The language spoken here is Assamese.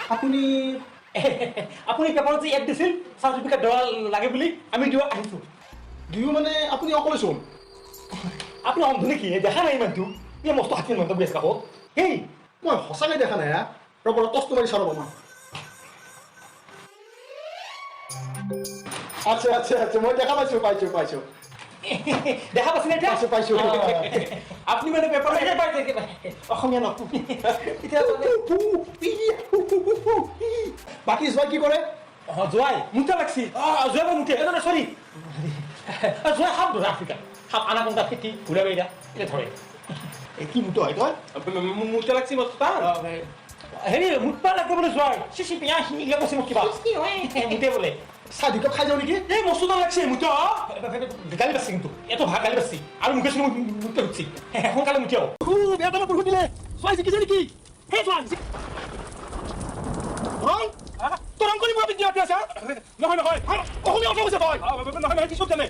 আপুনি আপুনি পেপাৰত যে এড দিছিল চাৰ্টিফিকেট দৰা লাগে বুলি আমি দিব আহিছোঁ দিওঁ মানে আপুনি অকলে চোন আপুনি অন্ধ নেকি দেখা নাই ইমানটো এই মস্ত হাতী মানুহ বেছ কাপত হেই মই সঁচাকৈ দেখা নাই হা ৰ'ব টচটো মাৰি চাব মই আচ্ছা মই দেখা পাইছোঁ দেখা পাইছিলে এতিয়া পাইছোঁ আপুনি মানে পেপাৰ অসমীয়া নকওঁ এতিয়া বাকী যোৱা কি কৰে যোৱাই মুঠা লাগছি যোৱাই মুঠে চৰি যোৱাই সাপ ধৰে আফ্ৰিকাত সাপ আনাকন্দা খেতি ঘূৰা বেৰা এতিয়া ধৰে কি মুটো হয় তই মুঠা লাগছি বস্তু হেৰি মুঠা লাগবে বোলে যোৱাই চিচি পিঁয়া সিগিলা কৈছে মোক কিবা মুঠে বোলে চাহ দুই কাপ খাই যাওঁ নেকি এই বস্তুটা লাগছে মুঠা গালি পাচ্ছি কিন্তু এত ভাগ গালি পাচ্ছি আৰু মুখে চুনি মুঠে উঠছি সোনকালে মুঠিয়াও বেয়া টাইমত বৰষুণ দিলে চোৱাই শিকিছে নেকি সেই চোৱা তৰং কৰি মই বিদ্যা আছে নহয় অসমীয়া কথা কৈছে তই নহয় কি চব জানে